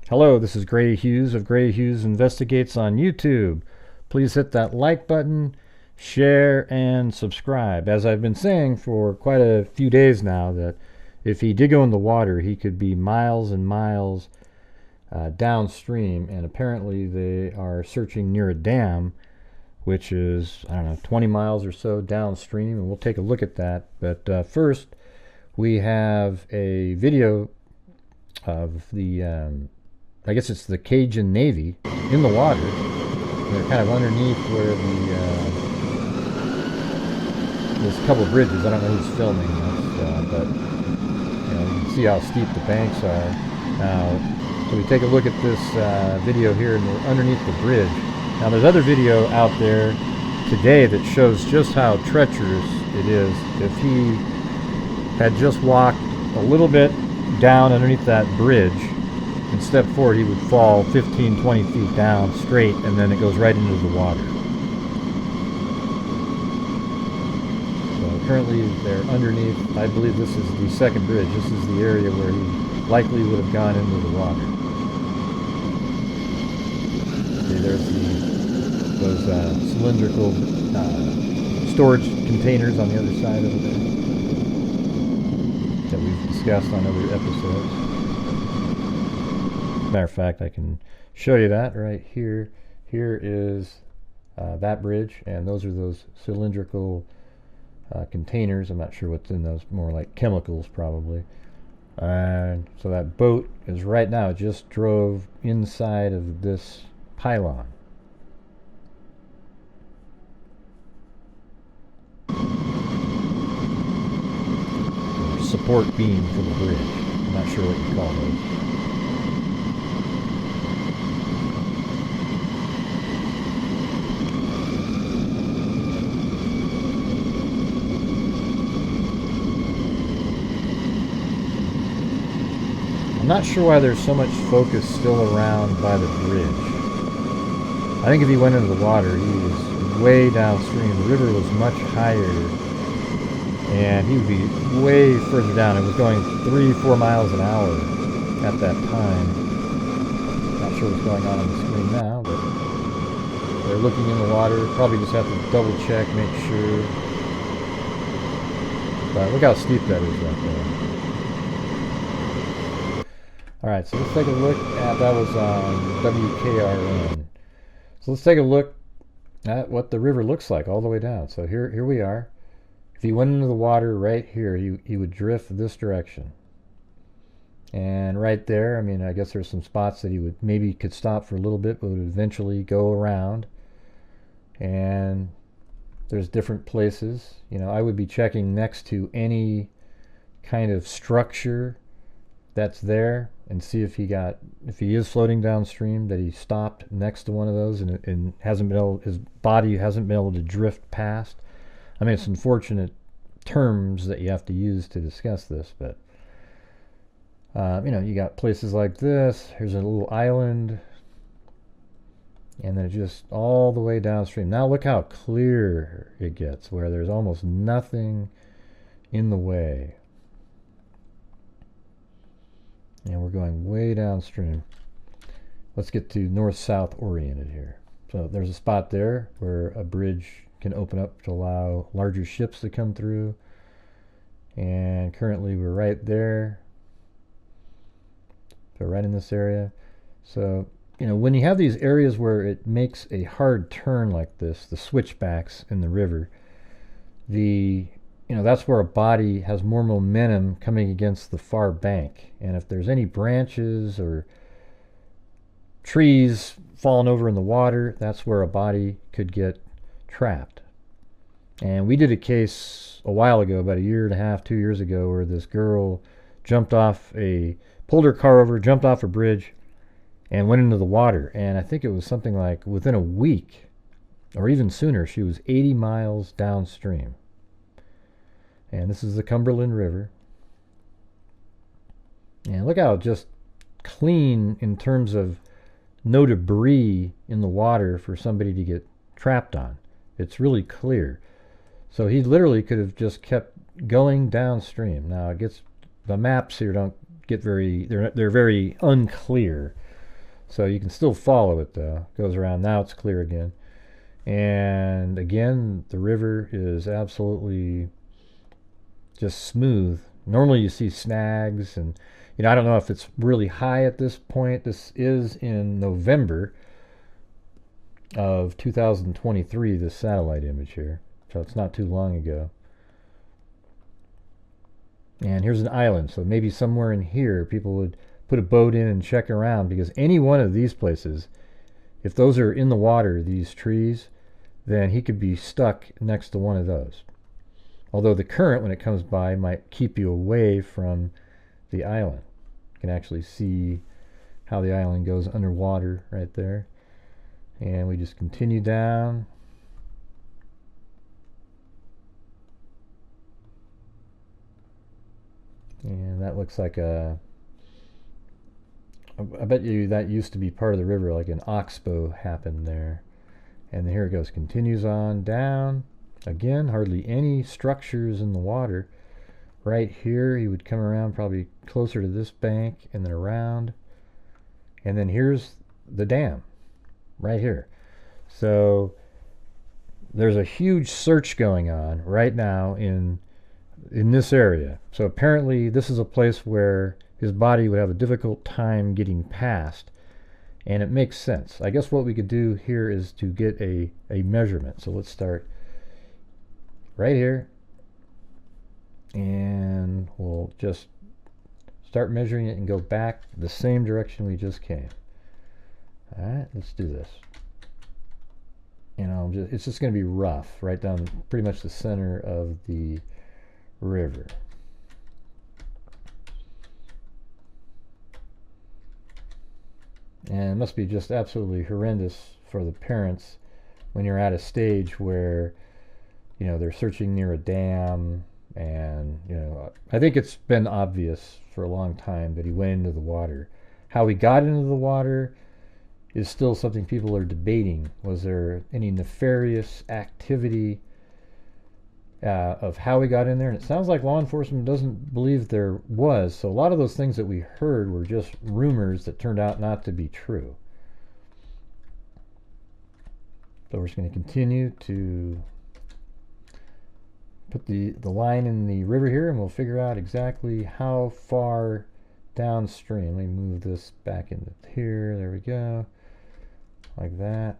Hello, this is Grant Hughes of Grant Hughes Investigates on YouTube. Please hit that like button, share, and subscribe. As I've been saying for quite a few days now, that if he did go in the water, he could be miles and miles downstream, and apparently they are searching near a dam, which is, I don't know, 20 miles or so downstream, and we'll take a look at that. But first, we have a video of the I guess it's the Cajun Navy in the water. They're kind of underneath where there's a couple of bridges. I don't know who's filming this, but you can see how steep the banks are. Now, so we take a look at this video here, and we're underneath the bridge. Now, there's other video out there today that shows just how treacherous it is. If he had just walked a little bit down underneath that bridge and step forward, he would fall 15, 20 feet down straight, and then it goes right into the water. So currently they're underneath, I believe this is the second bridge. This is the area where he likely would have gone into the water. Okay, there's those cylindrical storage containers on the other side of it that we've discussed on other episodes. Matter of fact, I can show you that right here. Here is that bridge, and those are those cylindrical containers. I'm not sure what's in those, more like chemicals probably. And so that boat is right now, just drove inside of this pylon. Or support beam for the bridge. I'm not sure what you call those. I'm not sure why there's so much focus still around by the bridge. I think if he went into the water, he was way downstream. The river was much higher, and he would be way further down. It was going 3-4 miles an hour at that time. Not sure what's going on the screen now, but they're looking in the water. Probably just have to double check, make sure. But look how steep that is right there. Alright, so let's take a look at, that was on WKRN. So let's take a look at what the river looks like all the way down. So here we are. If he went into the water right here, he would drift this direction. And right there, I mean, I guess there's some spots that he would maybe could stop for a little bit, but would eventually go around. And there's different places. I would be checking next to any kind of structure that's there and see if he is floating downstream, that he stopped next to one of those and hasn't been able, his body hasn't been able to drift past. I mean, it's unfortunate terms that you have to use to discuss this, but you got places like this. Here's a little island, and then just all the way downstream. Now look how clear it gets, where there's almost nothing in the way. And we're going way downstream. Let's get to north-south oriented here. So there's a spot there where a bridge can open up to allow larger ships to come through. And currently we're right there. So right in this area. So, when you have these areas where it makes a hard turn like this, the switchbacks in the river, that's where a body has more momentum coming against the far bank. And if there's any branches or trees falling over in the water, that's where a body could get trapped. And we did a case a while ago, about 1.5 2 years ago, where this girl pulled her car over, jumped off a bridge, and went into the water. And I think it was something like within a week, or even sooner, she was 80 miles downstream. And this is the Cumberland River. And look how just clean in terms of no debris in the water for somebody to get trapped on. It's really clear. So he literally could have just kept going downstream. Now, the maps here don't get they're very unclear. So you can still follow it though. It goes around. Now it's clear again. And again, the river is absolutely just smooth. Normally you see snags, and I don't know if it's really high at this point. This is in November of 2023, this satellite image here. So it's not too long ago. And here's an island, so maybe somewhere in here people would put a boat in and check around, because any one of these places, if those are in the water, these trees, then he could be stuck next to one of those. Although the current, when it comes by, might keep you away from the island. You can actually see how the island goes underwater right there. And we just continue down. And that looks like I bet you that used to be part of the river, like an oxbow happened there. And here it goes, continues on down. Again, hardly any structures in the water. Right here, he would come around probably closer to this bank and then around. And then here's the dam, right here. So there's a huge search going on right now in this area. So apparently this is a place where his body would have a difficult time getting past. And it makes sense. I guess what we could do here is to get a measurement. So let's start right here. And we'll just start measuring it and go back the same direction we just came. Alright, let's do this. And it's just going to be rough, right down pretty much the center of the river. And it must be just absolutely horrendous for the parents when you're at a stage where, they're searching near a dam. And, I think it's been obvious for a long time that he went into the water. How he got into the water is still something people are debating. Was there any nefarious activity of how he got in there? And it sounds like law enforcement doesn't believe there was. So a lot of those things that we heard were just rumors that turned out not to be true. So we're just going to continue to put the line in the river here, and we'll figure out exactly how far downstream. Let me move this back into here. There we go. Like that.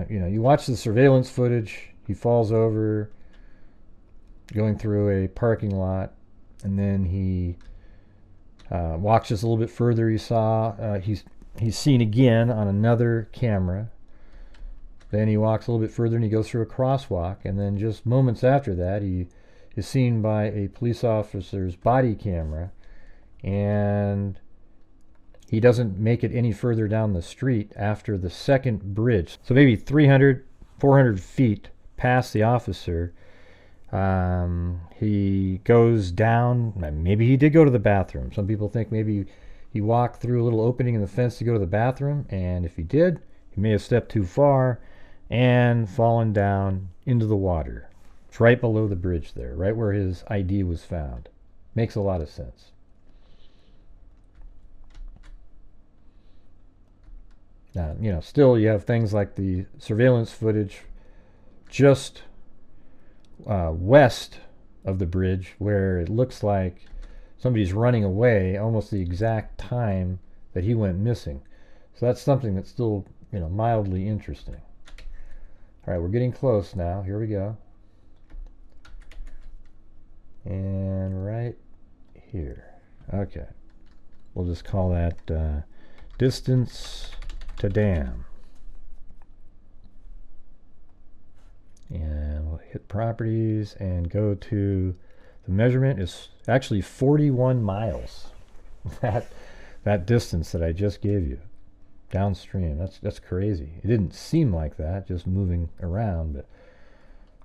You watch the surveillance footage. He falls over going through a parking lot, and then he walks just a little bit further. You saw he's seen again on another camera. Then he walks a little bit further and he goes through a crosswalk, and then just moments after that he is seen by a police officer's body camera, and he doesn't make it any further down the street after the second bridge. So maybe 300, 400 feet past the officer, he goes down. Maybe he did go to the bathroom. Some people think maybe he walked through a little opening in the fence to go to the bathroom, and if he did, he may have stepped too far and fallen down into the water. It's right below the bridge there, right where his ID was found. Makes a lot of sense. Now, still you have things like the surveillance footage just west of the bridge, where it looks like somebody's running away almost the exact time that he went missing. So that's something that's still, mildly interesting. All right, we're getting close now. Here we go. And right here. Okay. We'll just call that distance to dam. And we'll hit properties and go to the measurement is actually 41 miles. that distance that I just gave you downstream. That's crazy. It didn't seem like that just moving around, but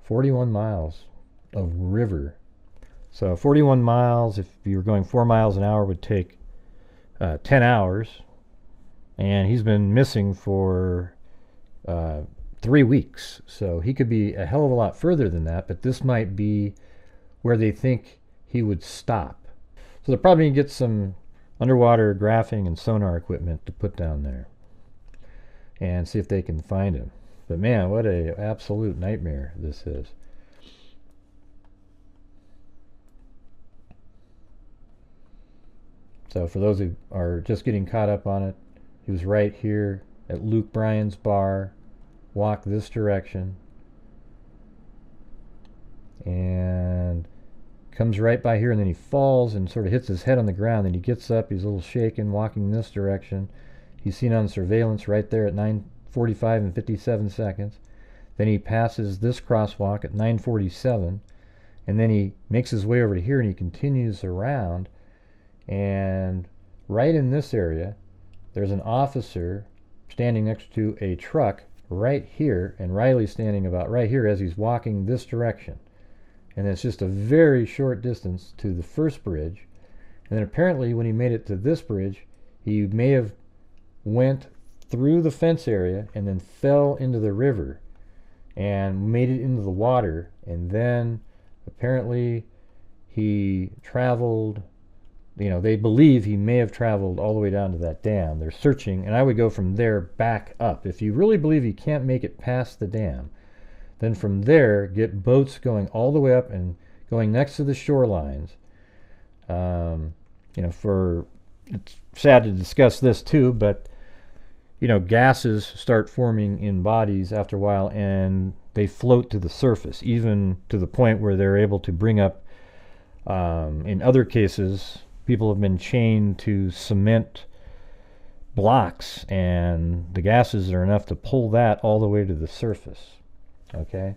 41 miles of river. So 41 miles, if you were going 4 miles an hour, would take 10 hours. And he's been missing for 3 weeks. So he could be a hell of a lot further than that, but this might be where they think he would stop. So they're probably going to get some underwater graphing and sonar equipment to put down there and see if they can find him. But man, what a absolute nightmare this is. So for those who are just getting caught up on it, he was right here at Luke Bryan's bar, walk this direction, and comes right by here, and then he falls and sort of hits his head on the ground. Then he gets up, he's a little shaken, walking this direction. He's seen on surveillance right there at 9:45 and 57 seconds. Then he passes this crosswalk at 9:47, and then he makes his way over to here, and he continues around. And right in this area, there's an officer standing next to a truck right here, and Riley's standing about right here as he's walking this direction. And it's just a very short distance to the first bridge. And then apparently when he made it to this bridge, he may have went through the fence area and then fell into the river and made it into the water. And then apparently he traveled, they believe he may have traveled all the way down to that dam. They're searching, and I would go from there back up. If you really believe he can't make it past the dam, then from there get boats going all the way up and going next to the shorelines. It's sad to discuss this too, but gases start forming in bodies after a while, and they float to the surface, even to the point where they're able to bring up, in other cases, people have been chained to cement blocks, and the gases are enough to pull that all the way to the surface. Okay,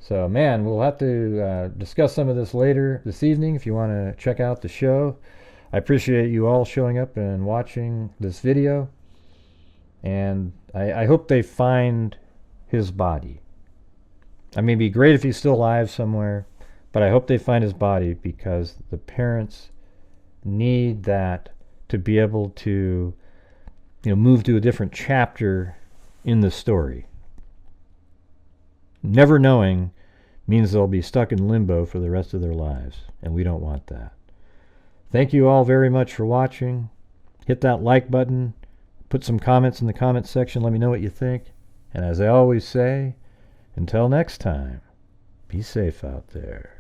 so man, we'll have to discuss some of this later this evening if you want to check out the show. I appreciate you all showing up and watching this video, and I hope they find his body. I mean, it'd be great if he's still alive somewhere, but I hope they find his body, because the parents need that to be able to move to a different chapter in the story. Never knowing means they'll be stuck in limbo for the rest of their lives, and we don't want that. Thank you all very much for watching. Hit that like button, put some comments in the comments section, let me know what you think, and as I always say, until next time, be safe out there.